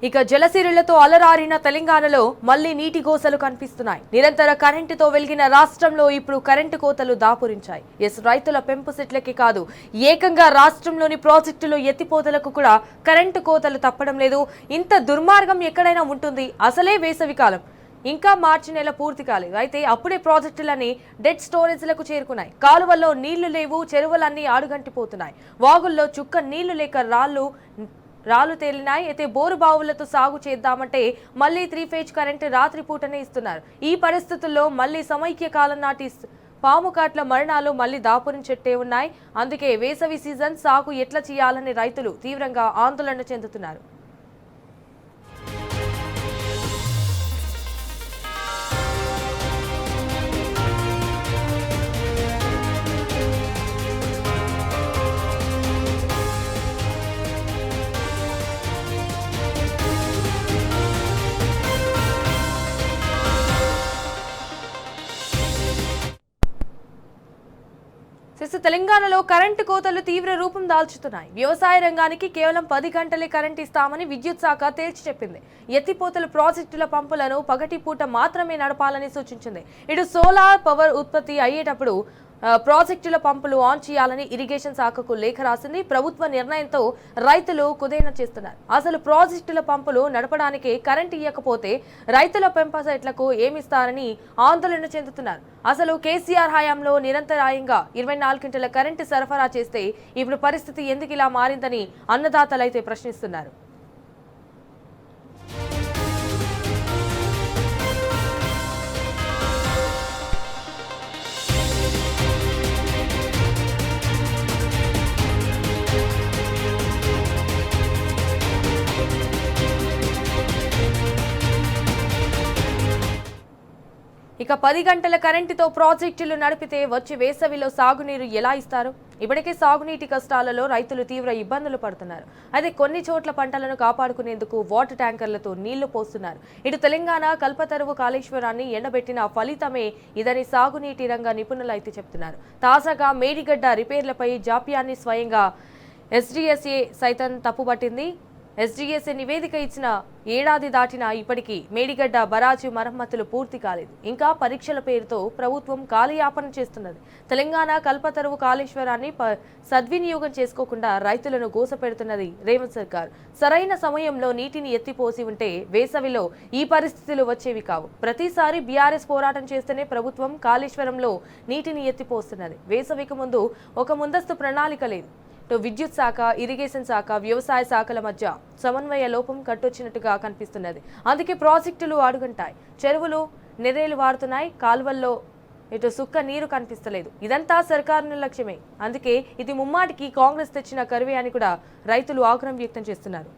ఇక జలసిరిలతో అలరారిన తెలంగాణలో మళ్లీ నీటి గోసలు కనిపిస్తున్నాయి. నిరంతర కరెంటుతో వెలిగిన రాష్ట్రంలో ఇప్పుడు కరెంటు కోతలు దాపురించాయి. రైతుల పెంపు సెట్లకి కాదు, ఏకంగా రాష్ట్రంలోని ప్రాజెక్టులు ఎత్తిపోతలకు కూడా కరెంటు కోతలు తప్పడం లేదు. ఇంత దుర్మార్గం ఎక్కడైనా ఉంటుంది? అసలే వేసవి కాలం, ఇంకా మార్చి నెల పూర్తి కాలేదు. అయితే అప్పుడే ప్రాజెక్టులన్నీ డెడ్ స్టోరేజ్లకు చేరుకున్నాయి. కాలువల్లో నీళ్లు లేవు, చెరువులన్నీ ఆడుగంటిపోతున్నాయి. వాగుల్లో చుక్క నీళ్లు లేక రాళ్లు తేలినాయి. అయితే బోరు బావులతో సాగు చేద్దామంటే మళ్లీ 3 ఫేజ్ కరెంటు రాత్రి పూటనే ఇస్తున్నారు. ఈ పరిస్థితుల్లో మళ్లీ సమైక్య కాలం నాటి పాము కాట్ల మరణాలు మళ్లీ దాపురించెట్టే ఉన్నాయి. అందుకే వేసవి సీజన్ సాగు ఎట్లా చేయాలని రైతులు తీవ్రంగా ఆందోళన చెందుతున్నారు. తెలంగాణలో కరెంటు కోతలు తీవ్ర రూపం దాల్చుతున్నాయి. వ్యవసాయ రంగానికి కేవలం 10 గంటలే కరెంటు ఇస్తామని విద్యుత్ శాఖ తేల్చి చెప్పింది. ఎత్తిపోతల ప్రాజెక్టుల పంపులను పగటిపూట మాత్రమే నడపాలని సూచించింది. ఇటు సోలార్ పవర్ ఉత్పత్తి అయ్యేటప్పుడు ప్రాజెక్టుల పంపులు ఆన్ చేయాలని ఇరిగేషన్ శాఖకు లేఖ రాసింది. ప్రభుత్వ నిర్ణయంతో రైతులు కుదేన చేస్తున్నారు. అసలు ప్రాజెక్టుల పంపులు నడపడానికి కరెంటు ఇవ్వకపోతే రైతుల పెంపసెట్లకు ఏమిస్తారని ఆందోళన చెందుతున్నారు. అసలు కేసీఆర్ హయాంలో నిరంతరాయంగా 24 గంటల కరెంటు సరఫరా చేస్తే ఇప్పుడు పరిస్థితి ఎందుకు ఇలా మారిందని అన్నదాతలైతే ప్రశ్నిస్తున్నారు. ఇక 10 గంటల కరెంటుతో ప్రాజెక్టులు నడిపితే వచ్చే వేసవిలో సాగునీరు ఎలా ఇస్తారు? ఇప్పటికే సాగునీటి కష్టాలలో రైతులు తీవ్ర ఇబ్బందులు పడుతున్నారు. అయితే కొన్ని చోట్ల పంటలను కాపాడుకునేందుకు వాటర్ ట్యాంకర్లతో నీళ్లు పోస్తున్నారు. ఇటు తెలంగాణ కల్పతరువు కాళేశ్వరాన్ని ఎండబెట్టిన ఫలితమే ఇదని సాగునీటి రంగ నిపుణులు అయితే చెప్తున్నారు. తాజాగా మేడిగడ్డ రిపేర్లపై జాప్యాన్ని స్వయంగా ఎస్డీఎస్ఏ సైతం తప్పుపట్టింది. ఎస్డీఎస్ఏ నివేదిక ఇచ్చిన ఏడాది దాటినా ఇప్పటికీ మేడిగడ్డ బరాజు మరమ్మతులు పూర్తి కాలేదు. ఇంకా పరీక్షల పేరుతో ప్రభుత్వం కాలయాపన చేస్తున్నది. తెలంగాణ కల్పతరువు కాళేశ్వరాన్ని సద్వినియోగం చేసుకోకుండా రైతులను గోసపెడుతున్నది రేవంత్ సర్కార్. సరైన సమయంలో నీటిని ఎత్తిపోసి ఉంటే వేసవిలో ఈ పరిస్థితులు వచ్చేవి కావు. ప్రతిసారి బీఆర్ఎస్ పోరాటం చేస్తేనే ప్రభుత్వం కాళేశ్వరంలో నీటిని ఎత్తిపోస్తున్నది. వేసవికి ముందు ఒక ముందస్తు ప్రణాళిక లేదు. విద్యుత్ శాఖ, ఇరిగేషన్ శాఖ, వ్యవసాయ శాఖల మధ్య సమన్వయ లోపం కట్టొచ్చినట్టుగా కనిపిస్తున్నది. అందుకే ప్రాజెక్టులు అడుగంటాయి, చెరువులు నెర్రేలు వాడుతున్నాయి, కాలువల్లో ఇటు సుక్క నీరు కనిపిస్తలేదు. ఇదంతా సర్కారు నిర్లక్ష్యమే. అందుకే ఇది ముమ్మాటికి కాంగ్రెస్ తెచ్చిన కరువే అని కూడా రైతులు ఆగ్రహం వ్యక్తం చేస్తున్నారు.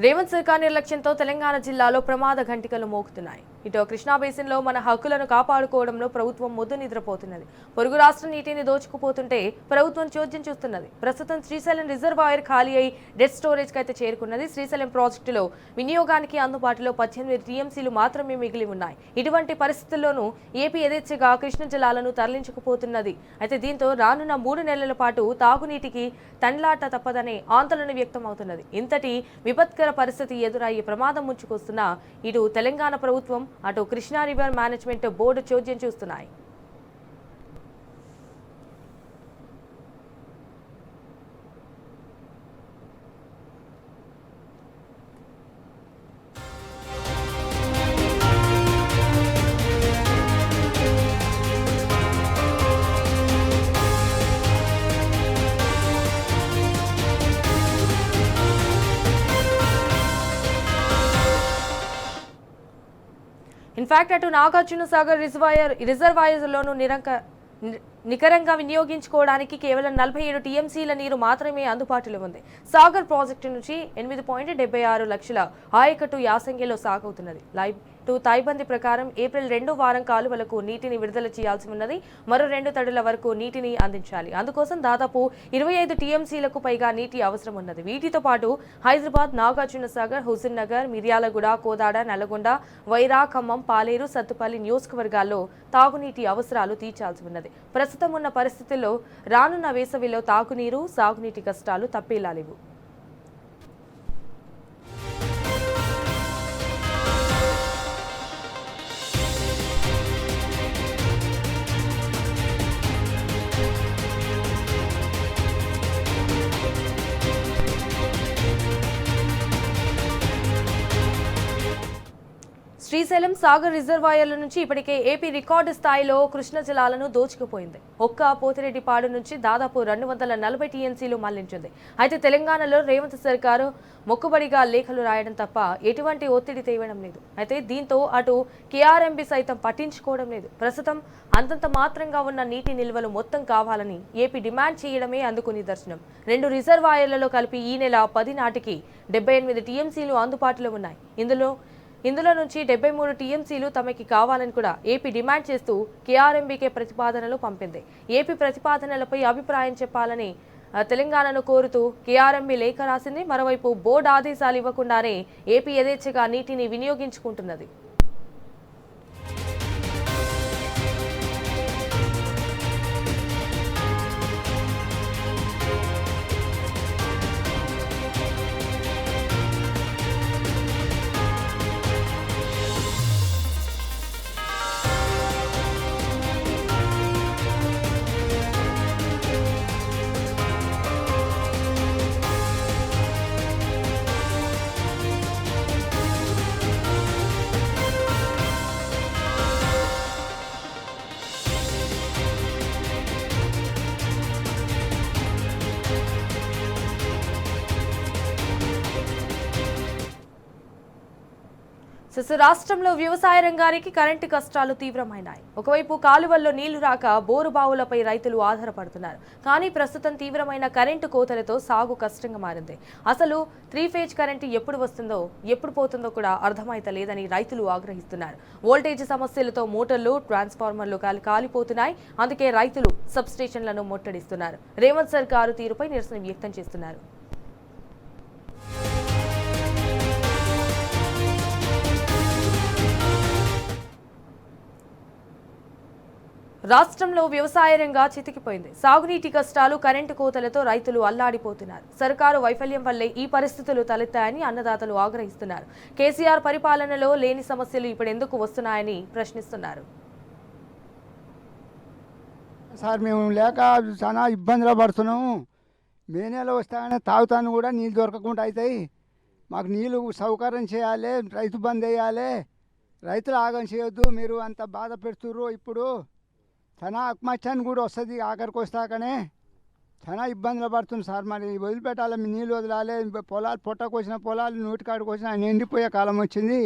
రేవంత్ సర్కార్ నిర్లక్ష్యంతో తెలంగాణ జిల్లాలో ప్రమాద ఘంటికలు మోగుతున్నాయి. ఇటు కృష్ణా బేసిన్లో మన హక్కులను కాపాడుకోవడంలో ప్రభుత్వం మొద్దు నిద్రపోతున్నది. పొరుగు రాష్ట్ర నీటిని దోచుకుపోతుంటే ప్రభుత్వం చోద్యం చూస్తున్నది. ప్రస్తుతం శ్రీశైలం రిజర్వాయర్ ఖాళీ అయి డెడ్ స్టోరేజ్ కి అయితే చేరుకున్నది. శ్రీశైలం ప్రాజెక్టులో వినియోగానికి అందుబాటులో 18 టీఎంసీలు మాత్రమే మిగిలి ఉన్నాయి. ఇటువంటి పరిస్థితుల్లోనూ ఏపీ యథేచ్ఛగా కృష్ణా జలాలను తరలించుకుపోతున్నది. అయితే దీంతో రానున్న 3 నెలల పాటు తాగునీటికి తండ్లాట తప్పదనే ఆందోళన వ్యక్తం అవుతున్నది. ఇంతటి విపత్కర పరిస్థితి ఎదురయ్యే ప్రమాదం ముంచుకొస్తున్న ఇటు తెలంగాణ ప్రభుత్వం, అటు కృష్ణా రివర్ మేనేజ్మెంట్ బోర్డు చోద్యం చూస్తున్నాయి. ఇన్ఫాక్ట్ అటు నాగార్జున సాగర్ రిజర్వాయర్లోనూ నికరంగా వినియోగించుకోవడానికి కేవలం 47 టీఎంసీల నీరు మాత్రమే అందుబాటులో ఉంది. సాగర్ ప్రాజెక్టు నుంచి 8.76 లక్షల ఆయకట్టు యాసంగిలో సాగవుతున్నది. లైవ్ టు తాయిబంది ప్రకారం ఏప్రిల్ 2 వారం కాలువలకు నీటిని విడుదల చేయాల్సి ఉన్నది. మరో 2 తడుల వరకు నీటిని అందించాలి. అందుకోసం దాదాపు 25 టీఎంసీలకు పైగా నీటి అవసరం ఉన్నది. వీటితో పాటు హైదరాబాద్, నాగార్జున సాగర్, హుజూర్ నగర్, మిర్యాలగూడ, కోదాడ, నల్గొండ, వైరా, ఖమ్మం, పాలేరు, సత్తుపల్లి నియోజకవర్గాల్లో తాగునీటి అవసరాలు తీర్చాల్సి ఉన్నది. ప్రస్తుతం ఉన్న పరిస్థితుల్లో రానున్న వేసవిలో తాగునీరు, సాగునీటి కష్టాలు తప్పేలా లేవు. శ్రీశైలం సాగర్ రిజర్వాయర్ల నుంచి ఇప్పటికే ఏపీ రికార్డు స్థాయిలో కృష్ణ జలాలను దోచుకుపోయింది. ఒక్క పోతిరెడ్డిపాడు నుంచి దాదాపు 240 టీఎంసీలు మళ్లించింది. అయితే తెలంగాణలో రేవంత్ సర్కారు మొక్కుబడిగా లేఖలు రాయడం తప్ప ఎటువంటి ఒత్తిడి తేవడం లేదు. అయితే దీంతో అటు కేఆర్ఎంబీ సైతం పట్టించుకోవడం లేదు. ప్రస్తుతం అంతంత మాత్రంగా ఉన్న నీటి నిల్వలు మొత్తం కావాలని ఏపీ డిమాండ్ చేయడమే అందుకు నిదర్శనం. 2 రిజర్వాయర్లలో కలిపి ఈ నెల 10 నాటికి 78 టీఎంసీలు అందుబాటులో ఉన్నాయి. ఇందులో నుంచి 73 టీఎంసీలు తమకి కావాలని కూడా ఏపీ డిమాండ్ చేస్తూ కేఆర్ఎంబీకే ప్రతిపాదనలు పంపింది. ఏపీ ప్రతిపాదనలపై అభిప్రాయం చెప్పాలని తెలంగాణను కోరుతూ కేఆర్ఎంబీ లేఖ రాసింది. మరోవైపు బోర్డు ఆదేశాలు ఇవ్వకుండానే ఏపీ యథేచ్ఛగా నీటిని వినియోగించుకుంటున్నది. రాష్ట్రంలో వ్యవసాయ రంగానికి కరెంటు కష్టాలు తీవ్రమైనాయి. ఒకవైపు కాలువల్లో నీళ్లు రాక బోరు బావులపై రైతులు ఆధారపడుతున్నారు. కానీ ప్రస్తుతం తీవ్రమైన కరెంటు కోతలతో సాగు కష్టంగా మారింది. అసలు 3 ఫేజ్ కరెంటు ఎప్పుడు వస్తుందో ఎప్పుడు పోతుందో కూడా అర్థమైతలేదని రైతులు ఆగ్రహిస్తున్నారు. వోల్టేజ్ సమస్యలతో మోటార్లు, ట్రాన్స్ఫార్మర్లు కాలిపోతున్నాయి. అందుకే రైతులు సబ్స్టేషన్లను ముట్టడిస్తున్నారు. రేవంత్ సర్కారు తీరుపై నిరసన వ్యక్తం చేస్తున్నారు. రాష్ట్రంలో వ్యవసాయ రంగా చితికిపోయింది. సాగునీటి కష్టాలు, కరెంటు కోతలతో రైతులు అల్లాడిపోతున్నారు. సర్కారు వైఫల్యం వల్లే ఈ పరిస్థితులు తలెత్తాయని అన్నదాతలు ఆగ్రహిస్తున్నారు. కేసీఆర్ పరిపాలనలో లేని సమస్యలు ఇప్పుడు ఎందుకు వస్తున్నాయని ప్రశ్నిస్తున్నారు. సార్ మేము లేక చాలా ఇబ్బందులు పడుతున్నాము. మే నెల వస్తాయని తాగుతాను కూడా నీళ్ళు దొరకకుండా అవుతాయి. మాకు నీళ్ళు సౌకర్యం చేయాలి, రైతు బంద్ వేయాలి, రైతులు ఆగం చేయొద్దు. మీరు అంత బాధ పెడుతుర్రు. ఇప్పుడు చాలా ఆత్మహత్యాన్ని కూడా వస్తుంది. ఆఖరికి వస్తాకనే చాలా ఇబ్బందులు పడుతుంది సార్. మరి వదిలిపెట్టాలి, మీ నీళ్ళు వదలాలి. పొలాలు పొట్టకు వచ్చిన పొలాలు నోటికాడికి వచ్చిన ఆయన ఎండిపోయే కాలం వచ్చింది.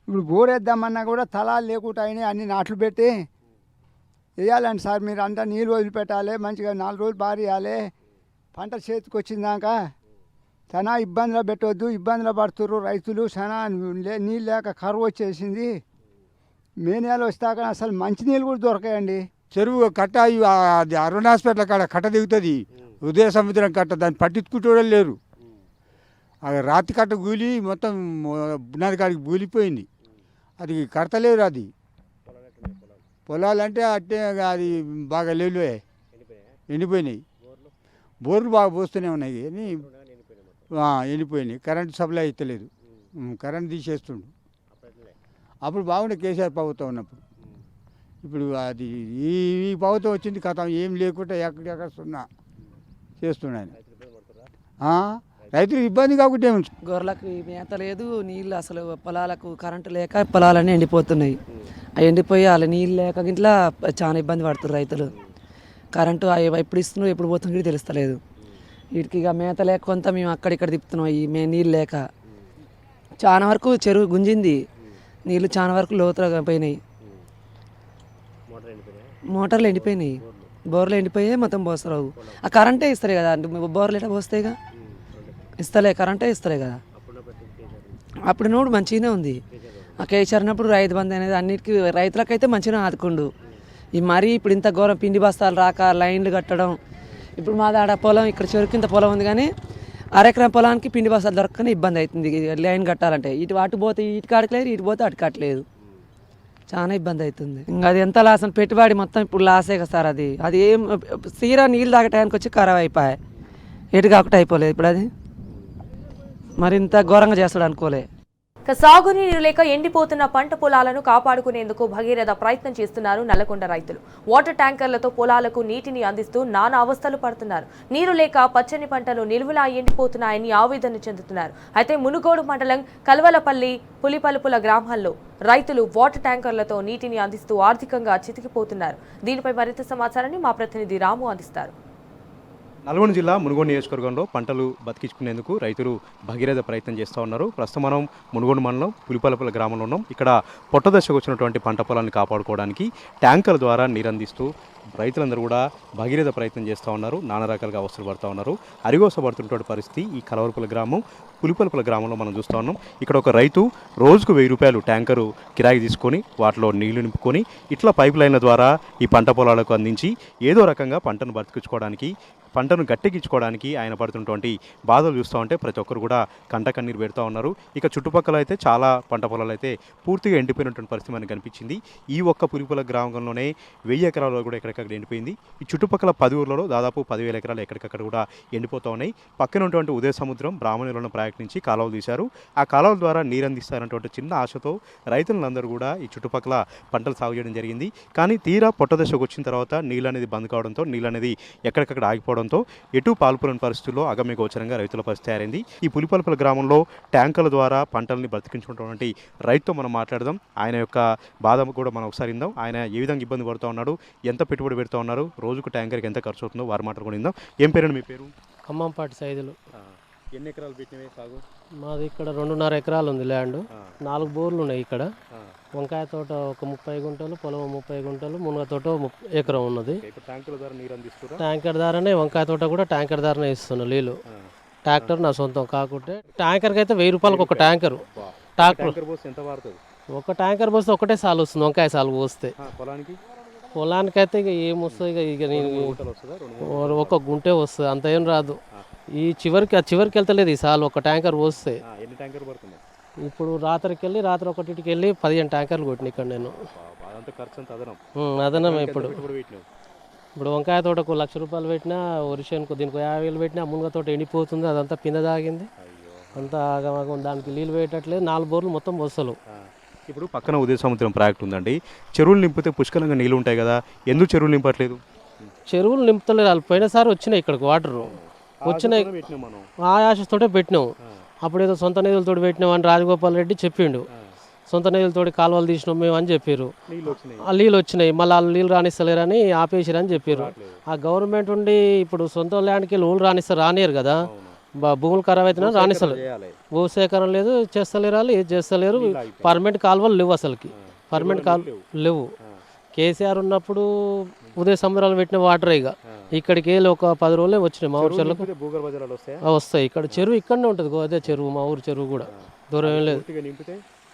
ఇప్పుడు బోరేద్దామన్నా కూడా తలాలు లేకుండా అయినాయి. అన్ని నాట్లు పెట్టి వేయాలండి సార్. మీరు అంతా నీళ్ళు వదిలిపెట్టాలి, మంచిగా 4 రోజులు బారేయాలి. పంట చేతికి వచ్చిందాక చాలా ఇబ్బందులు పెట్టవద్దు. ఇబ్బందులు పడుతుర్రు రైతులు. చాలా నీళ్ళు లేక కరువు వచ్చేసింది. మే నెల వస్తాక అసలు మంచినీళ్ళు కూడా దొరకాయండి. చెరువు కట్ట అది అరుణ్ హాస్పిటల్ కాడ కట్ట దిగుతుంది. ఉదయ సముద్రం కట్ట, దాన్ని పట్టించుకుంటూ లేరు. రాతి కట్ట గూలి మొత్తం బునాది కాడికి గూలిపోయింది. అది కడతలేరు. అది పొలాలంటే అట్టే అది బాగా లేవులే, ఎండిపోయినాయి. బోర్లు బాగా పోస్తూనే ఉన్నాయి కానీ ఎండిపోయినాయి. కరెంటు సప్లై అవుతలేదు. కరెంట్ తీసేస్తుండు. అప్పుడు బాగుండే కేసీఆర్ ప్రభుత్వం ఉన్నప్పుడు. ఇప్పుడు అది ఈ ప్రభుత్వం వచ్చింది కథ ఏం లేకుండా ఎక్కడెక్కడ సున్నా చేస్తున్నాయి. రైతులకు ఇబ్బంది కాకుండా గొర్రెలకు మేత లేదు, నీళ్ళు అసలు పొలాలకు కరెంటు లేక పొలాలన్నీ ఎండిపోతున్నాయి. అవి ఎండిపోయి వాళ్ళ నీళ్ళు లేక ఇంట్లో చాలా ఇబ్బంది పడుతున్నారు రైతులు. కరెంటు ఎప్పుడు ఇస్తున్నారు ఎప్పుడు పోతుందో తెలుస్తలేదు. వీటికి ఇక మేత లేక కొంత మేము అక్కడిక్కడ తిప్పుతున్నాం. మేము నీళ్ళు లేక చాలా వరకు చెరువు గుంజింది. నీళ్ళు చాలా వరకు లోతుగా పోయినాయి. మోటార్లు ఎండిపోయినాయి. బోర్లు ఎండిపోయే మొత్తం పోస్తారు. ఆ కరెంటే ఇస్తారు కదా, బోర్లు ఎట్లా పోస్తాయిగా, ఇస్తలే కరెంటే ఇస్తలే కదా. అప్పుడు నోడు మంచిగానే ఉంది. ఆ కేసీఆర్ అన్నప్పుడు రైతు బంధు అనేది అన్నిటికీ రైతులకైతే మంచిగా ఆదుకుండు. ఈ మరీ ఇప్పుడు ఇంత ఘోరం పిండి బస్తాలు రాక లైన్లు కట్టడం. ఇప్పుడు మాది ఆడ పొలం, ఇక్కడ చెరుకు ఇంత పొలం ఉంది కానీ అరెకరం పొలానికి పిండి బస్తాలు దొరకని ఇబ్బంది అవుతుంది లైన్ కట్టాలంటే. ఇటు అటు పోతే ఇటు కాడట్లేదు, ఇటు పోతే అటు కట్టలేదు, చాలా ఇబ్బంది అవుతుంది. ఇంకా అది ఎంత లాస్ అని పెట్టుబడి మొత్తం ఇప్పుడు లాసే కదా సార్. అది ఏం తీరా నీళ్ళు తాగే టైంకి వచ్చి ఖరాబ్ అయిపోయాయి, ఎటు కాకుండా అయిపోలేదు. ఇప్పుడు అది మరి ఇంత ఘోరంగా చేస్తాడు అనుకోలే. ఇక సాగునీరు లేక ఎండిపోతున్న పంట పొలాలను కాపాడుకునేందుకు భగీరథ ప్రయత్నం చేస్తున్నారు నల్లగొండ రైతులు. వాటర్ ట్యాంకర్లతో పొలాలకు నీటిని అందిస్తూ నానా అవస్థలు పడుతున్నారు. నీరు లేక పచ్చని పంటలు నిలువులా ఎండిపోతున్నాయని ఆవేదన చెందుతున్నారు. అయితే మునుగోడు మండలం కల్వలపల్లి, పులిపలుపుల గ్రామాల్లో రైతులు వాటర్ ట్యాంకర్లతో నీటిని అందిస్తూ ఆర్థికంగా చితికిపోతున్నారు. దీనిపై మరింత సమాచారాన్ని మా ప్రతినిధి రాము అందిస్తారు. నల్గొండ జిల్లా మునుగోడు నియోజకవర్గంలో పంటలు బతికించుకునేందుకు రైతులు భగీరథ ప్రయత్నం చేస్తూ ఉన్నారు. ప్రస్తుతం మనం మునుగోడు మండలం పులిపలపల గ్రామంలో ఉన్నాం. ఇక్కడ పొట్ట దశకు వచ్చినటువంటి పంట పొలాన్ని కాపాడుకోవడానికి ట్యాంకర్ల ద్వారా నీరందిస్తూ రైతులందరూ కూడా భగీరథ ప్రయత్నం చేస్తూ ఉన్నారు. నానా రకాలుగా అవసరం పడుతూ ఉన్నారు. అరిగోసపడుతున్నటువంటి పరిస్థితి ఈ కలవరపల గ్రామం, పులిపలపల గ్రామంలో మనం చూస్తూ ఉన్నాం. ఇక్కడ ఒక రైతు రోజుకు 1000 రూపాయలు ట్యాంకరు కిరాయి తీసుకొని వాటిలో నీళ్లు నింపుకొని ఇట్లా పైప్ లైన్ల ద్వారా ఈ పంట పొలాలకు అందించి ఏదో రకంగా పంటను బతికించుకోవడానికి, పంటను గట్టెక్కించుకోవడానికి ఆయన పడుతున్నటువంటి బాధలు చూస్తూ ఉంటే ప్రతి ఒక్కరు కూడా కంట కన్నీరు పెడుతూ ఉన్నారు. ఇక చుట్టుపక్కల అయితే చాలా పంట పొలాలు అయితే పూర్తిగా ఎండిపోయినటువంటి పరిస్థితి మనకు కనిపించింది. ఈ ఒక్క పులిపల గ్రామంలోనే 1000 ఎకరాలు కూడా ఎక్కడికక్కడ ఎండిపోయింది. ఈ చుట్టుపక్కల 10 ఊర్లలో దాదాపు 10,000 ఎకరాలు ఎక్కడికక్కడ కూడా ఎండిపోతూ ఉన్నాయి. పక్కన ఉన్నటువంటి ఉదయ సముద్రం బ్రాహ్మణులను ప్రయత్నించి కాలువలు తీశారు. ఆ కాలువల ద్వారా నీరందిస్తారన్నటువంటి చిన్న ఆశతో రైతులందరూ కూడా ఈ చుట్టుపక్కల పంటలు సాగు చేయడం జరిగింది. కానీ తీరా పొట్ట దశకు వచ్చిన తర్వాత నీళ్ళు అనేది బంద్ కావడంతో, నీళ్ళు అనేది ఎక్కడికక్కడ ఆగిపోవడంతో ఎటు పాల్పొలని పరిస్థితుల్లో అగమ్య గోచరంగా రైతుల పరిస్థితి తయారైంది. ఈ పులిపలపల గ్రామంలో ట్యాంకర్ల ద్వారా పంటల్ని బ్రతికించుకున్నటువంటి రైతుతో మనం మాట్లాడదాం. ఆయన యొక్క బాధ కూడా మనం ఒకసారి ఇందాం. ఆయన ఏ విధంగా ఇబ్బంది పడుతూ ఉన్నాడు, ఎంత పెట్టుబడి పెడుతూ ఉన్నారు, రోజుకు ట్యాంకర్కి ఎంత ఖర్చు అవుతుందో వారి మాటలు కూడా ఇందాం. ఏం పేరండి మీ పేరు? ఖమ్మంపాటి సైదులు. ఎన్ని ఎకరాలు పెట్టినవే సాగు? మాది ఇక్కడ 2.5 ఎకరాలు ఉంది ల్యాండ్. 4 బోర్లు ఉన్నాయి ఇక్కడ. వంకాయ తోట ఒక 30 గుంటలు, పొలం 30 గుంటలు, మునగ తోట 1 ఎకరం ఉన్నది. ట్యాంకర్ ద్వారా నీరు అందిస్తున్నారు. ట్యాంకర్ ద్వారానే వంకాయ తోట కూడా ట్యాంకర్ ద్వారానే ఇస్తున్నాను నీళ్ళు. ట్రాక్టర్ నా సొంతం కాకుంటే ట్యాంకర్కి అయితే 1000 రూపాయలకు ఒక ట్యాంకరు. ట్రాక్టర్ ఎంత వాడుతుంది? ఒక ట్యాంకర్ పోస్తే ఒకటే సాలు వస్తుంది, వంకాయ సాలు పోస్తే. పొలానికి అయితే ఇక ఏమొస్తుంది, ఇక నేను ఒక గుంటే వస్తుంది, అంత ఏం రాదు. ఈ చివరికి వెళ్తలేదు ఈ సాలు ఒక ట్యాంకర్ పోస్తే. ఎన్ని ట్యాంకర్ పడుతుంది? ఇప్పుడు రాత్రి 1:00కి వెళ్ళి 15 ట్యాంకర్లు కొట్టిన ఇక్కడ నేను. అదనం ఇప్పుడు వంకాయ తోటకు 1,00,000 రూపాయలు పెట్టినా, వరిషన్కు దీనికి 50,000 పెట్టినా, మునగ తోట ఎండిపోతుంది, అదంతా పింద తాగింది, అంతా ఆగమాగం. దానికి నీళ్ళు పెట్టట్లేదు. 4 బోర్లు మొత్తం వస్తలు. ఇప్పుడు పక్కన ఉదయ సముద్రం ప్రాజెక్ట్ ఉందండి. చెరువులు నింపితే పుష్కలంగా నీళ్ళు ఉంటాయి కదా, ఎందుకు చెరువులు నింపట్లేదు? చెరువులు నింపుతలేదు. వాళ్ళు పోయినసారి వచ్చినాయి ఇక్కడికి వాటర్ వచ్చినాయి, ఆ ఆశతోటే పెట్టినాం. అప్పుడు ఏదో సొంత నిధులతో పెట్టినాం అని రాజగోపాల్ రెడ్డి చెప్పిండు. సొంత నిధులతో కాలువలు తీసినాం మేము అని చెప్పారు. ఆ నీళ్ళు వచ్చినాయి, మళ్ళీ వాళ్ళు నీళ్ళు రాణిస్తలేరని ఆపేసిరని చెప్పారు. ఆ గవర్నమెంట్ ఉండి ఇప్పుడు సొంత ల్యాండ్కి వెళ్ళి ఊళ్ళు రానియరు కదా, భూములు ఖరాబ్ అవుతున్నా రాణిస్తలేదు. భూసేకరణ లేదు, చేస్తలేరు, వాళ్ళు ఏది చేస్తలేరు. పర్మనెంట్ కాలువలు లేవు, అసలుకి పర్మనెంట్ కాలువలు లేవు. కేసీఆర్ ఉన్నప్పుడు ఉదయ సముద్రాలు పెట్టిన వాటర్ ఇక ఇక్కడికి వెళ్ళి ఒక 10 రోజులే వచ్చినాయి మా ఊరు చెరువులకు వస్తాయి. ఇక్కడ చెరువు ఇక్కడనే ఉంటుంది, అదే చెరువు, మా ఊరు చెరువు కూడా దూరం ఏం లేదు.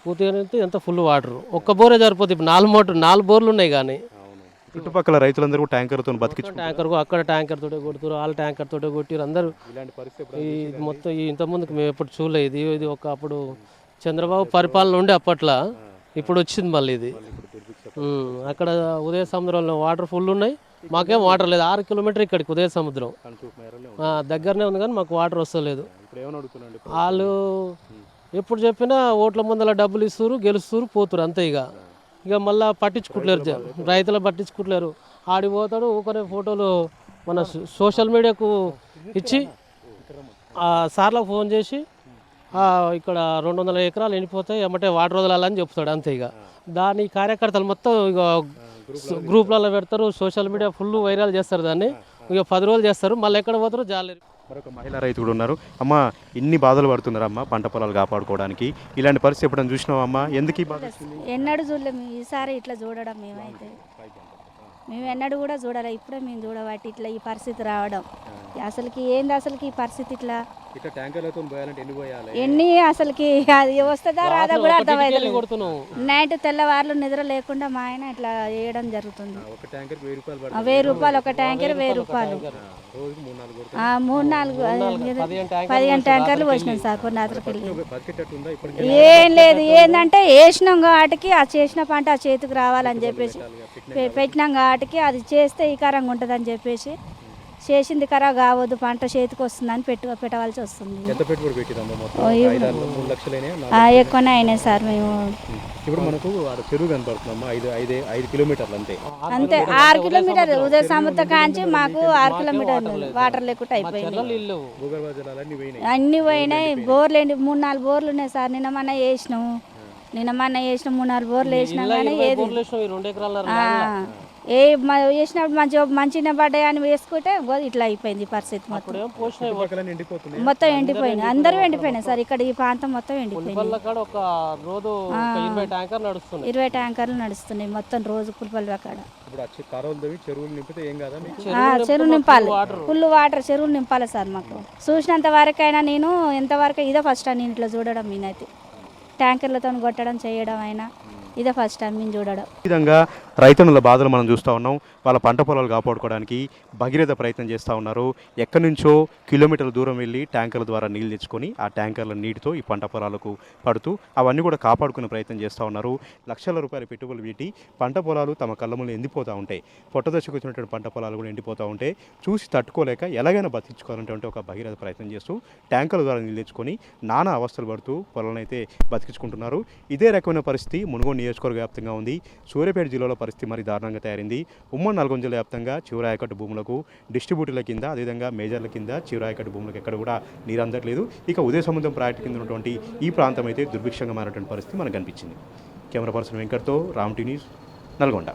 పూర్తిగా నింపితే ఎంత ఫుల్ వాటర్, ఒక్క బోరే సరిపోతుంది. ఇప్పుడు 4 బోర్లు ఉన్నాయి. కానీ చుట్టుపక్కల రైతులందరూ ట్యాంకర్తో బతికించుకుంటారు. ట్యాంకర్ అక్కడ ట్యాంకర్ తోటే కొడుతారు, వాళ్ళ ట్యాంకర్ తోటే కొట్టిరు అందరూ. ఈ మొత్తం ఇంతకుముందుకు మేము ఎప్పుడు చూడలేదు. ఇది ఒక అప్పుడు చంద్రబాబు పరిపాలన ఉండే అప్పట్లో, ఇప్పుడు వచ్చింది మళ్ళీ ఇది. అక్కడ ఉదయ సముద్రంలో వాటర్ ఫుల్ ఉన్నాయి, మాకేం వాటర్ లేదు. 6 కిలోమీటర్ ఇక్కడికి ఉదయ సముద్రం దగ్గరనే ఉంది, కానీ మాకు వాటర్ వస్తలేదు. వాళ్ళు ఎప్పుడు చెప్పినా ఓట్ల ముందర డబ్బులు ఇస్తారు, గెలుస్తారు, పోతారు, అంతే. ఇక మళ్ళీ పట్టించుకుంటలేరు, రైతులు పట్టించుకుంటలేరు. ఆడిపోతాడు ఊకనే ఫోటోలు మన సోషల్ మీడియాకు ఇచ్చి సార్లకు ఫోన్ చేసి ఇక్కడ 200 ఎకరాలు ఎండిపోతాయి, ఎమ్మటే వాటర్ వదలాలని చెప్తాడు, అంతే. దాని కార్యకర్తలు మొత్తం ఇక గ్రూప్లలో పెడతారు, సోషల్ మీడియా ఫుల్ వైరల్ చేస్తారు దాన్ని. ఇక 10 రోజులు చేస్తారు, మళ్ళీ ఎక్కడ పోతారో జాలేరు. మరొక మహిళా రైతు కూడా ఉన్నారు. అమ్మ, ఇన్ని బాధలు పడుతున్నారమ్మా పంట పొలాలు కాపాడుకోవడానికి. ఇలాంటి పరిస్థితి ఎప్పుడైనా చూసినావమ్మా? ఎందుకు ఈ బాధ? ఎన్నడూ చూడలేము, ఈసారి ఇట్లా చూడడం. మేమైతే మేము ఎన్నడూ కూడా చూడాలి, ఇప్పుడే మేము చూడబట్టి ఇట్లా ఈ పరిస్థితి రావడం. అసలుకి ఏంది అసలుకి ఈ పరిస్థితి ఇట్లా ఇట్లా ట్యాంకర్లతో పోయాలంటే ఎన్ని పోయాలి? ఎన్ని అసలుకి అది వస్తుందా రాదా కూడా అర్థమవుతుంది. కొడుతున్నాం నైట్ తెల్లవార్లు నిద్ర లేకుండా మా ఆయన ఇట్లా వేయడం జరుగుతుంది. ఒక ట్యాంకర్ 1000 రూపాయలు 1000 రూపాయలు ఒక ట్యాంకర్, 1000 రూపాయలు. రోజుకి 3-4 పదిహేను ట్యాంకర్లు పోసినాం సార్ కొన్ని రాత్రికి. బతికేటట్టుందా ఇప్పటికి? ఏం లేదు, ఏంటంటే వేసినాం వాటికి ఆ చేసిన పంట ఆ చేతికి రావాలని చెప్పేసి పెట్టినాం వాటికి అది చేస్తే ఈకారంగా ఉంటుంది అని చెప్పేసి చేసింది ఖరాబ్ కావద్దు, పంట చేతికి వస్తుందని పెట్టవలసి వస్తుంది. ఎంత పెట్టుబడి పెట్టిరమ్మా మొత్తం? 3 లక్షలైనా? ఎక్కువనే అయినాయి సార్. మేము ఇప్పుడు మనకు ఆడ చెరువు కనపడుతుందమ్మా, 5 కిలోమీటర్లు అంతే. అంతే 6 కిలోమీటర్లు ఉదయ సముద్రం కాంచి మాకు 6 కిలోమీటర్లు వాటర్ లేకుండా అయిపోయింది. భూగర్భ జలాలన్నీ పోయినాయి. అన్నీ పోయినాయి. బోర్లు 3-4 బోర్లు ఉన్నాయి సార్. నిన్న మొన్న వేసినాము 3-4 బోర్లు వేసినాం కానీ ఏది వేసినప్పుడు మంచిగా పడ్డాయి అని వేసుకుంటే ఇట్లా అయిపోయింది పరిస్థితి. మొత్తం ఎండిపోయింది, అందరూ ఎండిపోయినాయి సార్. ఇక్కడ ఈ ప్రాంతం మొత్తం ఎండిపోయింది. 20 ట్యాంకర్లు నడుస్తున్నాయి మొత్తం రోజు పులిపల్లి అక్కడ. చెరువు నింపాలి, ఫుల్ వాటర్ చెరువులు నింపాలి సార్. మాకు చూసినంత వరకైనా నేను ఎంతవరకు ఇదే ఫస్ట్ టైం నేను ఇట్లా చూడడం. నేనైతే ట్యాంకర్లతో కొట్టడం చేయడం అయినా ఇదే ఫస్ట్ టైం మేము చూడడం. ఈ విధంగా రైతన్నుల బాధలు మనం చూస్తూ ఉన్నాం. వాళ్ళ పంట పొలాలు కాపాడుకోవడానికి భగీరథ ప్రయత్నం చేస్తూ ఉన్నారు. ఎక్కడి నుంచో కిలోమీటర్ల దూరం వెళ్ళి ట్యాంకర్ల ద్వారా నీళ్ళు తెచ్చుకొని ఆ ట్యాంకర్ల నీటితో ఈ పంట పొలాలకు పడుతూ అవన్నీ కూడా కాపాడుకునే ప్రయత్నం చేస్తూ ఉన్నారు. లక్షల రూపాయల పెట్టుబడులు పెట్టి పంట పొలాలు తమ కళ్ళ ముందు ఎండిపోతూ ఉంటాయి. పొట్టదశకు వచ్చినటువంటి పంట పొలాలు కూడా ఎండిపోతూ ఉంటే చూసి తట్టుకోలేక ఎలాగైనా బతికించుకోవాలంటే ఒక భగీరథ ప్రయత్నం చేస్తూ ట్యాంకర్ల ద్వారా నీళ్ళు తెచ్చుకొని నానా అవస్థలు పడుతూ పొలాలను అయితే బతికించుకుంటున్నారు. ఇదే రకమైన పరిస్థితి మునుగోడు నియోజకవర్గ వ్యాప్తంగా ఉంది. సూర్యాపేట జిల్లాలో పరిస్థితి మరి దారుణంగా తయారైంది. ఉమ్మడి నల్గొండ జిల్లా వ్యాప్తంగా చివరాయకట్టు భూములకు డిస్ట్రిబ్యూటర్ల కింద అదేవిధంగా మేజర్ల కింద చివరాయకట్టు భూములకు ఎక్కడ కూడా నీరు అందట్లేదు. ఇక ఉదయ సముద్రం ప్రాజెక్టు కింద ఉన్నటువంటి ఈ ప్రాంతం అయితే దుర్భిక్షంగా మారినటువంటి పరిస్థితి మనకు కనిపించింది. కెమెరా పర్సన్ వెంకట్తో రామ్ టీ న్యూస్, నల్గొండ.